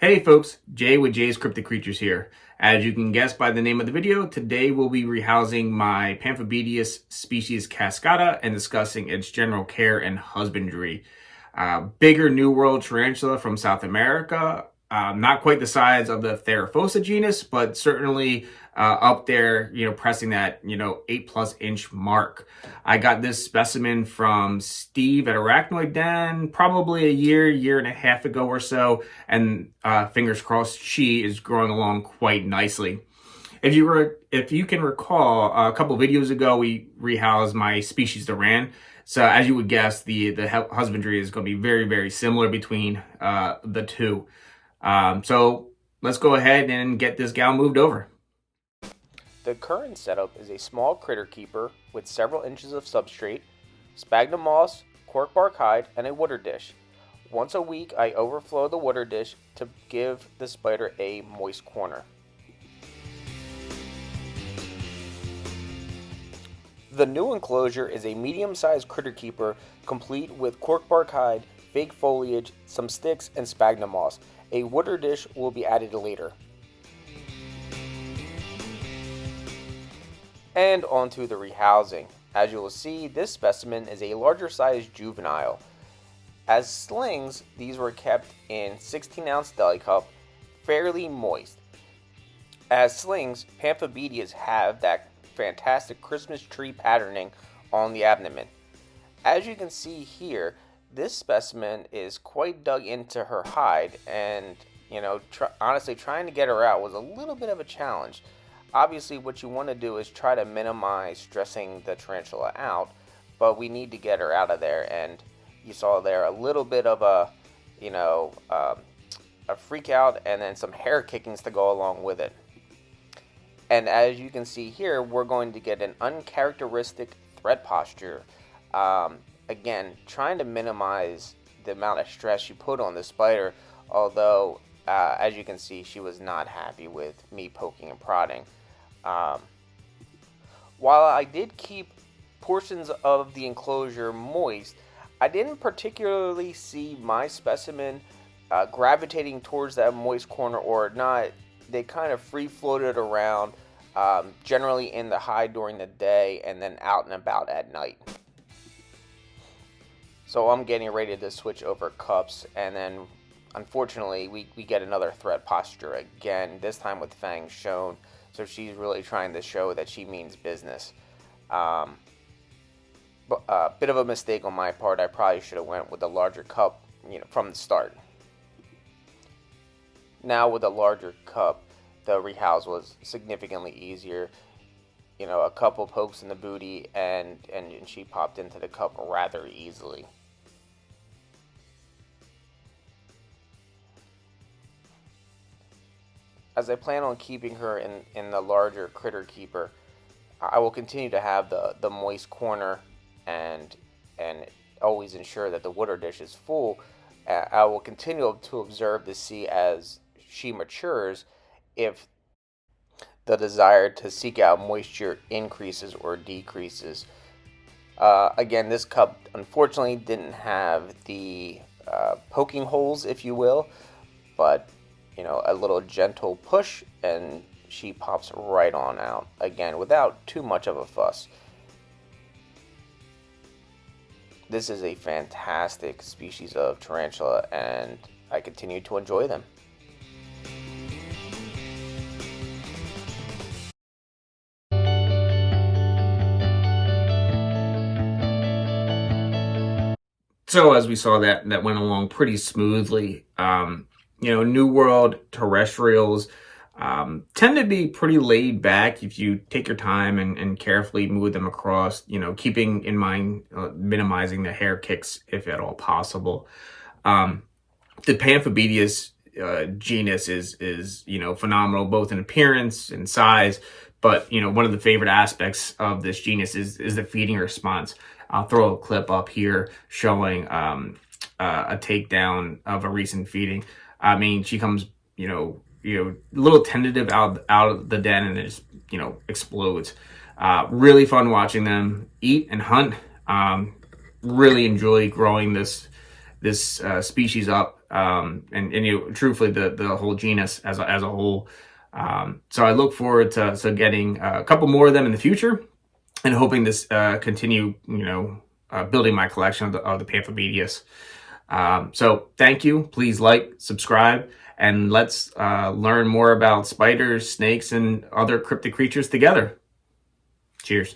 Hey folks, Jay with Jay's Cryptic Creatures here. As you can guess by the name of the video, today we'll be rehousing my Pamphobeteus species cascada and discussing its general care and husbandry. Bigger New World tarantula from South America, not quite the size of the Theraphosa genus, but certainly up there, pressing that, 8+ inch mark. I got this specimen from Steve at Arachnoid Den probably a year and a half ago or so, and fingers crossed she is growing along quite nicely. If you can recall, a couple videos ago we rehoused my species Duran. So as you would guess, the husbandry is going to be very, very similar between the two. So let's go ahead and get this gal moved over. The current setup is a small critter keeper with several inches of substrate, sphagnum moss, cork bark hide, and a water dish. Once a week I overflow the water dish to give the spider a moist corner. The new enclosure is a medium-sized critter keeper complete with cork bark hide, fake foliage, some sticks, and sphagnum moss. A water dish will be added later. And onto the rehousing. As you will see, this specimen is a larger sized juvenile. As slings, these were kept in 16-ounce deli cup, fairly moist. As slings, Pamphobeteus have that fantastic Christmas tree patterning on the abdomen. As you can see here, this specimen is quite dug into her hide, and honestly trying to get her out was a little bit of a challenge. Obviously what you want to do is try to minimize stressing the tarantula out, but we need to get her out of there, and you saw there a little bit of a freak out and then some hair kickings to go along with it. And as you can see here, we're going to get an uncharacteristic threat posture. Again, trying to minimize the amount of stress you put on the spider, although as you can see, she was not happy with me poking and prodding. While I did keep portions of the enclosure moist, I didn't particularly see my specimen gravitating towards that moist corner or not. They kind of free floated around, generally in the hide during the day and then out and about at night. So I'm getting ready to switch over cups, and then unfortunately we get another threat posture again, this time with fangs shown. So she's really trying to show that she means business. But a bit of a mistake on my part. I probably should have went with a larger cup, from the start. Now with a larger cup, the rehouse was significantly easier. A couple pokes in the booty, and she popped into the cup rather easily. As I plan on keeping her in the larger critter keeper, I will continue to have the moist corner and always ensure that the water dish is full. I will continue to observe to see as she matures if the desire to seek out moisture increases or decreases. Again, this cup unfortunately didn't have the poking holes, if you will, but a little gentle push and she pops right on out, again without too much of a fuss. This is a fantastic species of tarantula, and I continue to enjoy them. So as we saw, that went along pretty smoothly. New World terrestrials tend to be pretty laid back if you take your time and carefully move them across, keeping in mind minimizing the hair kicks if at all possible. The Pamphobeteus genus is phenomenal both in appearance and size, but one of the favorite aspects of this genus is the feeding response. I'll throw a clip up here showing a takedown of a recent feeding. I mean, she comes, a little tentative out of the den and it just, explodes. Really fun watching them eat and hunt. Really enjoy growing this species up. truthfully, the whole genus as a whole. So I look forward to getting a couple more of them in the future, and hoping this continue, building my collection of the Pamphobeteus. So thank you. Please like, subscribe, and let's learn more about spiders, snakes, and other cryptic creatures together. Cheers.